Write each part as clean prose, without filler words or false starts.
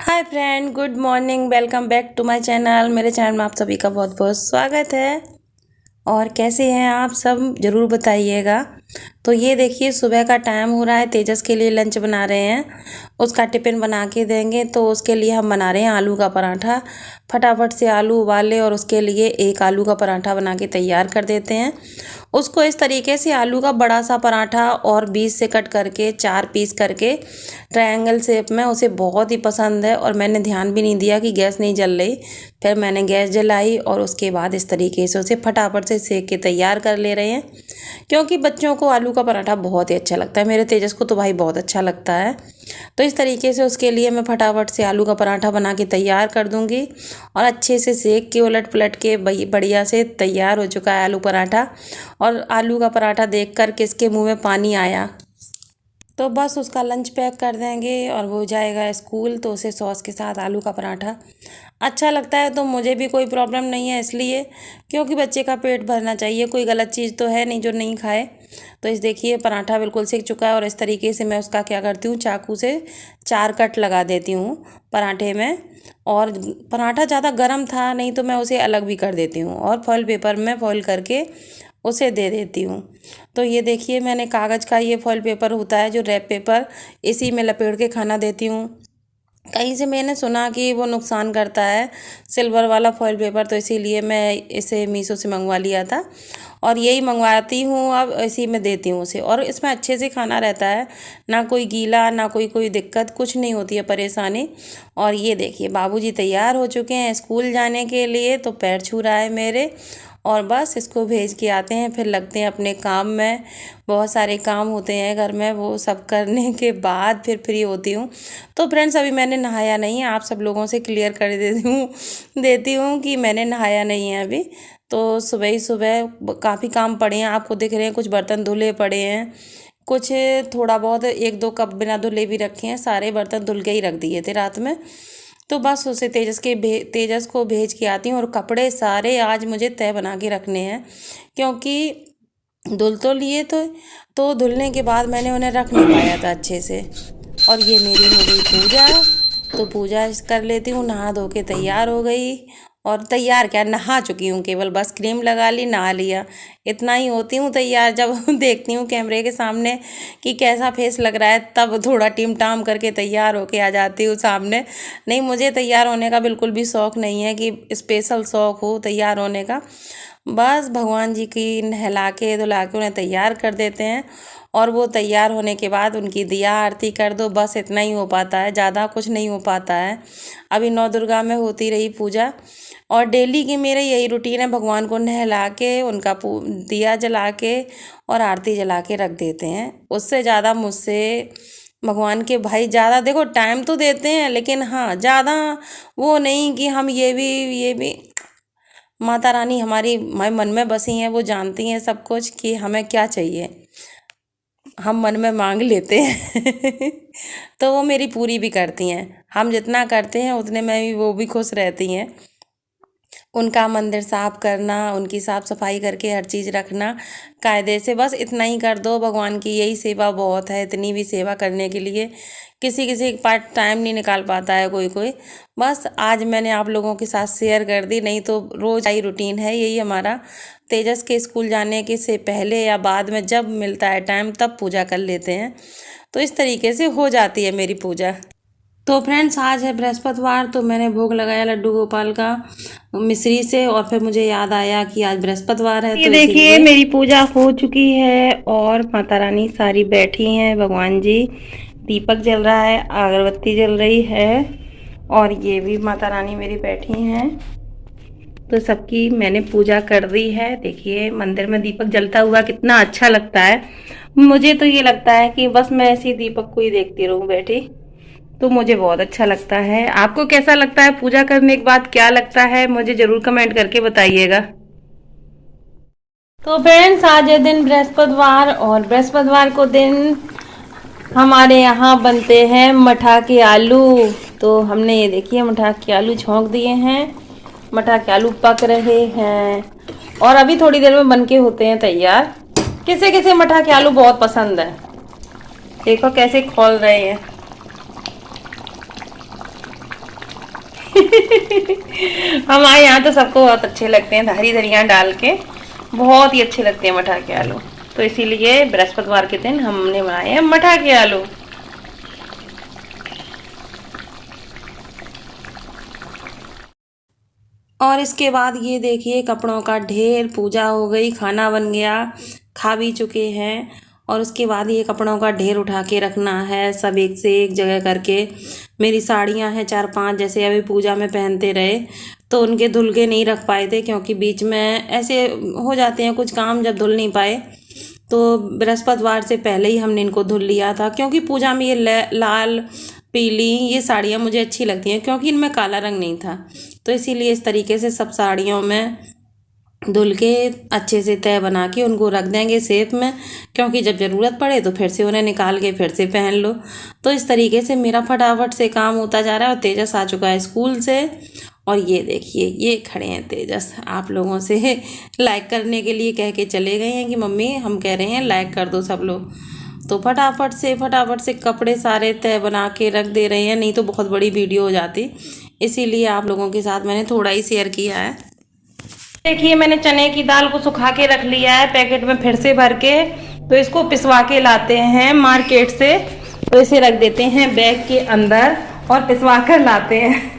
Hi friend, good morning. Welcome back to my channel. मेरे channel में आप सभी का बहुत बहुत स्वागत है। और कैसे हैं आप सब, ज़रूर बताइएगा। तो ये देखिए, सुबह का टाइम हो रहा है। तेजस के लिए लंच बना रहे हैं, उसका टिफ़िन बना के देंगे। तो उसके लिए हम बना रहे हैं आलू का पराठा। फटाफट से आलू उबाले और उसके लिए एक आलू का पराठा बना के तैयार कर देते हैं। उसको इस तरीके से आलू का बड़ा सा पराठा और बीच से कट करके 4 पीस करके ट्रायंगल शेप में, उसे बहुत ही पसंद है। और मैंने ध्यान भी नहीं दिया कि गैस नहीं जल रही। फिर मैंने गैस जलाई और उसके बाद इस तरीके से उसे फटाफट से सेक के तैयार कर ले रहे हैं, क्योंकि बच्चों को आलू का पराठा बहुत ही अच्छा लगता है। मेरे तेजस को तो भाई बहुत अच्छा लगता है। तो इस तरीके से उसके लिए मैं फटाफट से आलू का पराठा बना के तैयार कर दूंगी। और अच्छे से सेक के उलट पलट के बढ़िया से तैयार हो चुका है आलू पराठा। और आलू का पराठा देख कर किसके मुंह में पानी आया। तो बस उसका लंच पैक कर देंगे और वो जाएगा स्कूल। तो उसे सॉस के साथ आलू का पराठा अच्छा लगता है, तो मुझे भी कोई प्रॉब्लम नहीं है, इसलिए क्योंकि बच्चे का पेट भरना चाहिए। कोई गलत चीज़ तो है नहीं जो नहीं खाए। तो इस देखिए, पराठा बिल्कुल सिक चुका है और इस तरीके से मैं उसका क्या करती हूँ, चाकू से 4 कट लगा देती हूँ पराठे में। और पराठा ज़्यादा गर्म था, नहीं तो मैं उसे अलग भी कर देती हूँ और फॉइल पेपर में फॉइल करके उसे दे देती हूँ। तो ये देखिए, मैंने कागज़ का ये फॉइल पेपर होता है जो रैप पेपर, इसी में लपेट के खाना देती हूँ। कहीं से मैंने सुना कि वो नुकसान करता है, सिल्वर वाला फॉइल पेपर, तो इसीलिए मैं इसे मीशो से मंगवा लिया था और यही मंगवाती हूँ। अब इसी में देती हूँ उसे, और इसमें अच्छे से खाना रहता है, ना कोई गीला, ना कोई दिक्कत, कुछ नहीं होती है परेशानी। और ये देखिए, बाबूजी तैयार हो चुके हैं स्कूल जाने के लिए। तो पैर छू रहा है मेरे, और बस इसको भेज के आते हैं, फिर लगते हैं अपने काम में। बहुत सारे काम होते हैं घर में, वो सब करने के बाद फिर फ्री होती हूँ। तो फ्रेंड्स, अभी मैंने नहाया नहीं है, आप सब लोगों से क्लियर कर देती हूँ कि मैंने नहाया नहीं है अभी। तो सुबह ही सुबह काफ़ी काम पड़े हैं, आपको दिख रहे हैं। कुछ बर्तन धुले पड़े हैं, कुछ थोड़ा बहुत 1-2 कप बिना धुले भी रखे हैं। सारे बर्तन धुल के ही रख दिए थे रात में। तो बस उसे तेजस को भेज के आती हूँ। और कपड़े सारे आज मुझे तय बना के रखने हैं, क्योंकि धुल तो लिए तो धुलने के बाद मैंने उन्हें रख नहीं पाया था अच्छे से। और ये मेरी हो गई पूजा। तो पूजा कर लेती हूँ, नहा धो के तैयार हो गई। और तैयार क्या, नहा चुकी हूँ, केवल बस क्रीम लगा ली, नहा लिया, इतना ही होती हूँ तैयार। जब देखती हूँ कैमरे के सामने कि कैसा फेस लग रहा है, तब थोड़ा टिम टाम करके तैयार होके आ जाती हूँ सामने। नहीं, मुझे तैयार होने का बिल्कुल भी शौक़ नहीं है कि स्पेशल शौक़ हो तैयार होने का। बस भगवान जी की नहला के धुला के उन्हें तैयार कर देते हैं। और वो तैयार होने के बाद उनकी दिया आरती कर दो, बस इतना ही हो पाता है, ज़्यादा कुछ नहीं हो पाता है। अभी 9 दुर्गा में होती रही पूजा, और डेली की मेरे यही रूटीन है, भगवान को नहला के उनका दिया जला के और आरती जला के रख देते हैं। उससे ज़्यादा मुझसे भगवान के भाई ज़्यादा, देखो टाइम तो देते हैं, लेकिन हाँ ज़्यादा वो नहीं कि हम ये भी। माता रानी हमारी मन में बसी हैं, वो जानती हैं सब कुछ कि हमें क्या चाहिए, हम मन में मांग लेते हैं। तो वो मेरी पूरी भी करती हैं। हम जितना करते हैं उतने में भी वो भी खुश रहती हैं। उनका मंदिर साफ करना, उनकी साफ़ सफाई करके हर चीज़ रखना कायदे से, बस इतना ही कर दो। भगवान की यही सेवा बहुत है, इतनी भी सेवा करने के लिए किसी के पास टाइम नहीं निकाल पाता है कोई। बस आज मैंने आप लोगों के साथ शेयर कर दी, नहीं तो रोज़ आई रूटीन है यही हमारा। तेजस के स्कूल जाने के से पहले या बाद में जब मिलता है टाइम, तब पूजा कर लेते हैं। तो इस तरीके से हो जाती है मेरी पूजा। तो फ्रेंड्स, आज है बृहस्पतिवार, तो मैंने भोग लगाया लड्डू गोपाल का मिश्री से। और फिर मुझे याद आया कि आज बृहस्पतिवार है, तो देखिए मेरी पूजा हो चुकी है और माता रानी सारी बैठी हैं, भगवान जी, दीपक जल रहा है, अगरबत्ती जल रही है, और ये भी माता रानी मेरी बैठी हैं। तो सबकी मैंने पूजा कर दी है। देखिए मंदिर में दीपक जलता हुआ कितना अच्छा लगता है। मुझे तो ये लगता है कि बस मैं ऐसी दीपक को ही देखती रहूं बैठी, तो मुझे बहुत अच्छा लगता है। आपको कैसा लगता है, पूजा करने के बाद क्या लगता है, मुझे जरूर कमेंट करके बताइएगा। तो फ्रेंड्स, आज है दिन बृहस्पतिवार, और बृहस्पतिवार को दिन हमारे यहाँ बनते हैं मठा के आलू। तो हमने ये देखिए मठा के आलू छौंक दिए हैं, मठा के आलू पक रहे हैं और अभी थोड़ी देर में बन के होते हैं तैयार। किसे किसे मठा के आलू बहुत पसंद है, देखो कैसे खोल रहे हैं। हमारे यहाँ तो सबको बहुत अच्छे लगते हैं, हरी धनिया डाल के बहुत ही अच्छे लगते हैं मटर के आलू। तो इसीलिए बृहस्पतिवार के दिन हमने बनाए हैं मटर के आलू। और इसके बाद ये देखिए कपड़ों का ढेर, पूजा हो गई, खाना बन गया, खा भी चुके हैं। और उसके बाद ये कपड़ों का ढेर उठा के रखना है, सब एक से एक जगह करके। मेरी साड़ियाँ हैं 4-5, जैसे अभी पूजा में पहनते रहे तो उनके धुल के नहीं रख पाए थे, क्योंकि बीच में ऐसे हो जाते हैं कुछ काम जब धुल नहीं पाए। तो बृहस्पतिवार से पहले ही हमने इनको धुल लिया था, क्योंकि पूजा में ये लाल पीली ये साड़ियाँ मुझे अच्छी लगती हैं, क्योंकि इनमें काला रंग नहीं था। तो इसीलिए इस तरीके से सब साड़ियों में धुल के अच्छे से तय बना के उनको रख देंगे सेफ में, क्योंकि जब ज़रूरत पड़े तो फिर से उन्हें निकाल के फिर से पहन लो। तो इस तरीके से मेरा फटाफट से काम होता जा रहा है। और तेजस आ चुका है स्कूल से, और ये देखिए ये खड़े हैं तेजस, आप लोगों से लाइक करने के लिए कह के चले गए हैं कि मम्मी हम कह रहे हैं लाइक कर दो सब लोग। तो फटाफट से कपड़े सारे तय बना के रख दे रहे हैं, नहीं तो बहुत बड़ी वीडियो हो जाती, इसीलिए आप लोगों के साथ मैंने थोड़ा ही शेयर किया है। देखिए मैंने चने की दाल को सुखा के रख लिया है पैकेट में फिर से भर के। तो इसको पिसवा के लाते हैं मार्केट से, तो इसे रख देते हैं बैग के अंदर और पिसवा कर लाते हैं।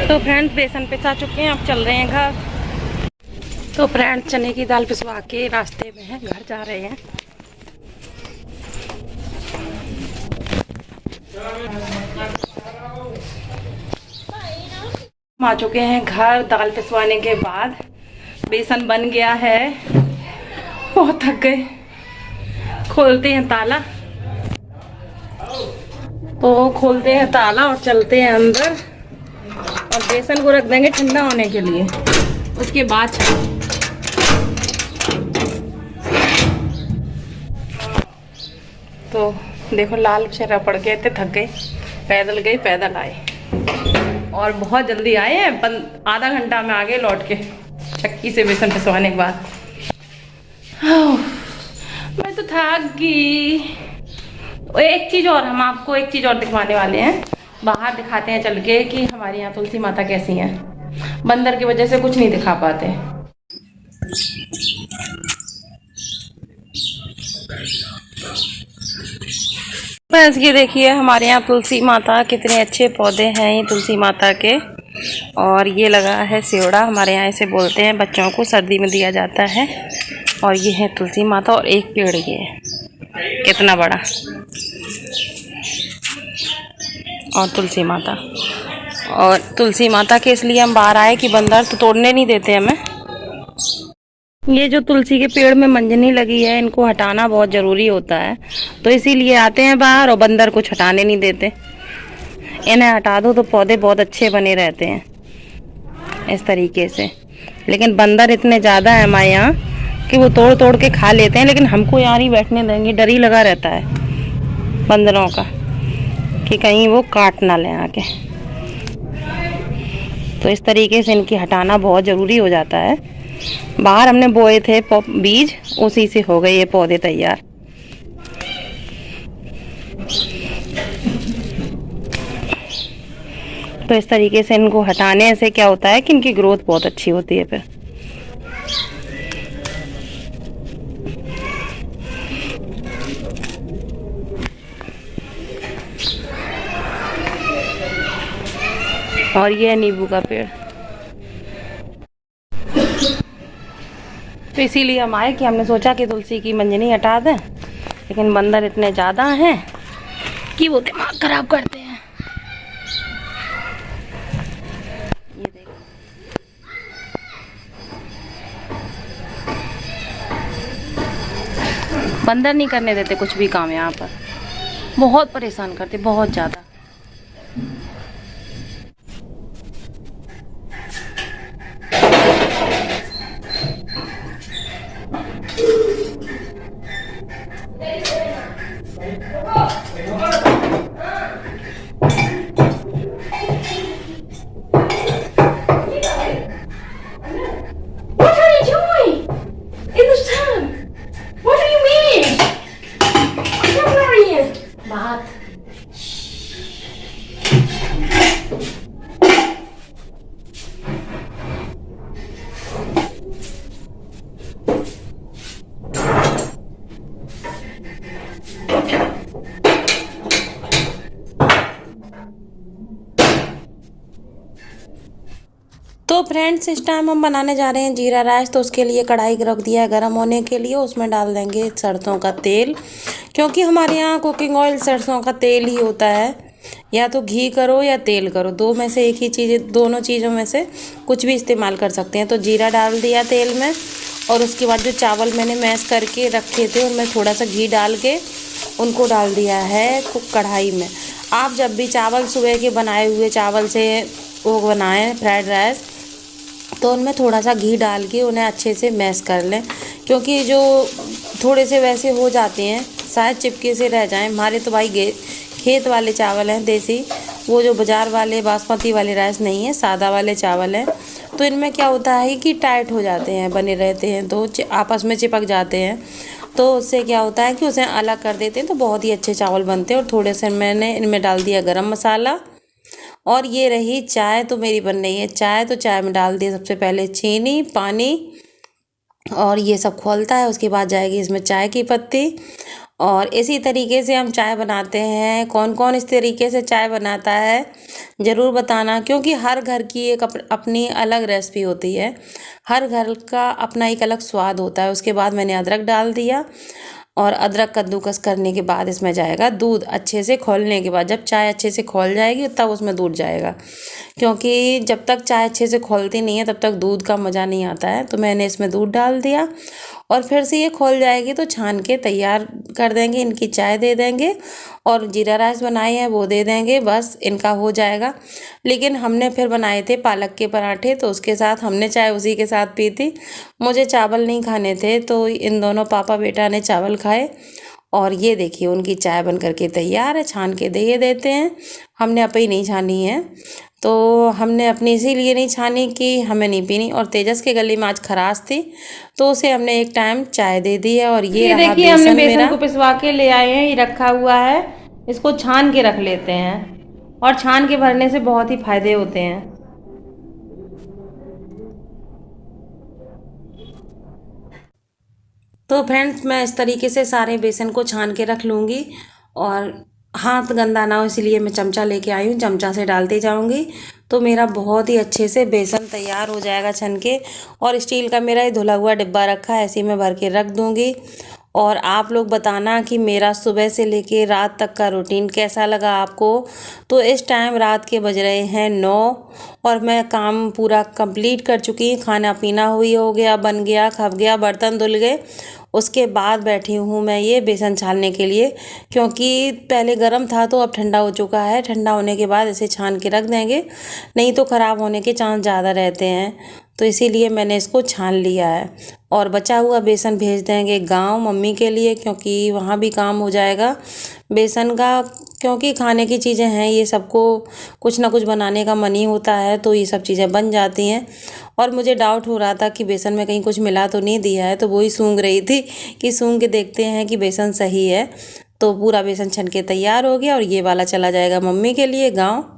तो फ्रेंड्स बेसन पिसा चुके हैं, अब चल रहे हैं घर। तो फ्रेंड्स चने की दाल पिसवा के रास्ते में हैं, घर जा रहे हैं। हम आ चुके हैं घर दाल पिसवाने के बाद। बेसन बन गया है, बहुत थक गए। खोलते हैं ताला, तो खोलते हैं ताला और चलते हैं अंदर, और बेसन को रख देंगे ठंडा होने के लिए, उसके बाद तो देखो लाल चेहरा पड़ गए थे, थक गए, पैदल गए पैदल आए, और बहुत जल्दी आए हैं, आधा घंटा में आ गए लौट के चक्की से बेसन पिसवाने के बाद। मैं तो थक गई। एक चीज़ और, हम आपको एक चीज़ और दिखवाने वाले हैं, बाहर दिखाते हैं चल के कि हमारे यहाँ तुलसी माता कैसी हैं। बंदर की वजह से कुछ नहीं दिखा पाते। बस ये देखिए हमारे यहाँ तुलसी माता, कितने अच्छे पौधे हैं ये तुलसी माता के। और ये लगा है सेवड़ा, हमारे यहाँ ऐसे बोलते हैं, बच्चों को सर्दी में दिया जाता है। और ये है तुलसी माता, और एक पेड़ ये है कितना बड़ा, और तुलसी माता। और तुलसी माता के इसलिए हम बाहर आए कि बंदर तो तोड़ने नहीं देते हमें। ये जो तुलसी के पेड़ में मंजनी लगी है, इनको हटाना बहुत ज़रूरी होता है, तो इसीलिए आते हैं बाहर, और बंदर कुछ हटाने नहीं देते। इन्हें हटा दो तो पौधे बहुत अच्छे बने रहते हैं इस तरीके से। लेकिन बंदर इतने ज़्यादा हैं हमारे यहाँ कि वो तोड़ तोड़ के खा लेते हैं, लेकिन हमको यहाँ नहीं बैठने देंगे, डर ही लगा रहता है बंदरों का कि कहीं वो काट ना लें आके। तो इस तरीके से इनकी हटाना बहुत ज़रूरी हो जाता है। बाहर हमने बोए थे बीज, उसी से हो गए ये पौधे तैयार। तो इस तरीके से इनको हटाने से क्या होता है कि इनकी ग्रोथ बहुत अच्छी होती है फिर। और ये है नींबू का पेड़। तो इसीलिए हम आए कि हमने सोचा कि तुलसी की मंजनी हटा दें, लेकिन बंदर इतने ज़्यादा हैं कि वो दिमाग खराब करते हैं। ये देखो, बंदर नहीं करने देते कुछ भी काम यहाँ पर, बहुत परेशान करते, बहुत ज़्यादा। साथ। तो फ्रेंड्स इस टाइम हम बनाने जा रहे हैं जीरा राइस। तो उसके लिए कढ़ाई रख दिया है गर्म होने के लिए। उसमें डाल देंगे सरसों का तेल, क्योंकि हमारे यहाँ कुकिंग ऑयल सरसों का तेल ही होता है। या तो घी करो या तेल करो, दो में से एक ही चीज़, दोनों चीज़ों में से कुछ भी इस्तेमाल कर सकते हैं। तो जीरा डाल दिया तेल में, और उसके बाद जो चावल मैंने मैश करके रखे थे उनमें थोड़ा सा घी डाल के उनको डाल दिया है कढ़ाई में। आप जब भी चावल सुबह के बनाए हुए चावल से वो बनाएं फ्राइड राइस, तो उनमें थोड़ा सा घी डाल के उन्हें अच्छे से मैश कर लें, क्योंकि जो थोड़े से वैसे हो जाते हैं शायद चिपके से रह जाएं। हमारे तो भाई खेत वाले चावल हैं देसी, वो जो बाज़ार वाले बासमती वाले राइस नहीं है, सादा वाले चावल हैं। तो इनमें क्या होता है कि टाइट हो जाते हैं, बने रहते हैं, तो आपस में चिपक जाते हैं। तो उससे क्या होता है कि उसे अलग कर देते हैं, तो बहुत ही अच्छे चावल बनते हैं। और थोड़े से मैंने इनमें डाल दिया गरम मसाला। और ये रही चाय, तो मेरी बन रही है चाय। तो चाय में डाल दिया सबसे पहले चीनी, पानी, और ये सब खौलता है। उसके बाद जाएगी इसमें चाय की पत्ती। और इसी तरीके से हम चाय बनाते हैं। कौन कौन इस तरीके से चाय बनाता है ज़रूर बताना, क्योंकि हर घर की एक अपनी अलग रेसिपी होती है, हर घर का अपना एक अलग स्वाद होता है। उसके बाद मैंने अदरक डाल दिया, और अदरक कद्दूकस करने के बाद इसमें जाएगा दूध। अच्छे से खौलने के बाद, जब चाय अच्छे से खौल जाएगी तब उसमें दूध जाएगा, क्योंकि जब तक चाय अच्छे से खौलती नहीं है तब तक दूध का मज़ा नहीं आता है। तो मैंने इसमें दूध डाल दिया, और फिर से ये खौल जाएगी तो छान के तैयार कर देंगे। इनकी चाय दे देंगे, और जीरा राइस बनाए हैं वो दे देंगे, बस इनका हो जाएगा। लेकिन हमने फिर बनाए थे पालक के पराठे, तो उसके साथ हमने चाय उसी के साथ पी थी। मुझे चावल नहीं खाने थे, तो इन दोनों पापा बेटा ने चावल खाए। और ये देखिए उनकी चाय बन करके तैयार है, छान के दे देते हैं। हमने अपनी नहीं छानी है, तो हमने अपनी इसीलिए नहीं छानी कि हमें नहीं पीनी। और तेजस के गले में आज खराश थी, तो उसे हमने एक टाइम चाय दे दी है। और ये रहा देखिए हमने बेसन मेरा को पिसवा के ले आए हैं, ये रखा हुआ है। इसको छान के रख लेते हैं, और छान के भरने से बहुत ही फायदे होते हैं। तो फ्रेंड्स मैं इस तरीके से सारे बेसन को छान के रख लूँगी, और हाथ गंदा ना हो इसलिए मैं चमचा लेके आई हूँ, चमचा से डालती जाऊँगी। तो मेरा बहुत ही अच्छे से बेसन तैयार हो जाएगा छन के। और स्टील का मेरा ये धुला हुआ डिब्बा रखा है, ऐसे ही मैं भर के रख दूँगी। और आप लोग बताना कि मेरा सुबह से लेके रात तक का रूटीन कैसा लगा आपको। तो इस टाइम रात के बज रहे हैं 9, और मैं काम पूरा कंप्लीट कर चुकी। खाना पीना हुई हो गया, बन गया, खप गया, बर्तन धुल गए। उसके बाद बैठी हूँ मैं ये बेसन छानने के लिए, क्योंकि पहले गर्म था तो अब ठंडा हो चुका है। ठंडा होने के बाद इसे छान के रख देंगे, नहीं तो ख़राब होने के चांस ज़्यादा रहते हैं। तो इसीलिए मैंने इसको छान लिया है। और बचा हुआ बेसन भेज देंगे गांव मम्मी के लिए, क्योंकि वहाँ भी काम हो जाएगा बेसन का। क्योंकि खाने की चीज़ें हैं, ये सबको कुछ ना कुछ बनाने का मन ही होता है, तो ये सब चीज़ें बन जाती हैं। और मुझे डाउट हो रहा था कि बेसन में कहीं कुछ मिला तो नहीं दिया है, तो वही सूंघ रही थी कि सूंघ के देखते हैं कि बेसन सही है। तो पूरा बेसन छन के तैयार हो गया, और ये वाला चला जाएगा मम्मी के लिए गाँव।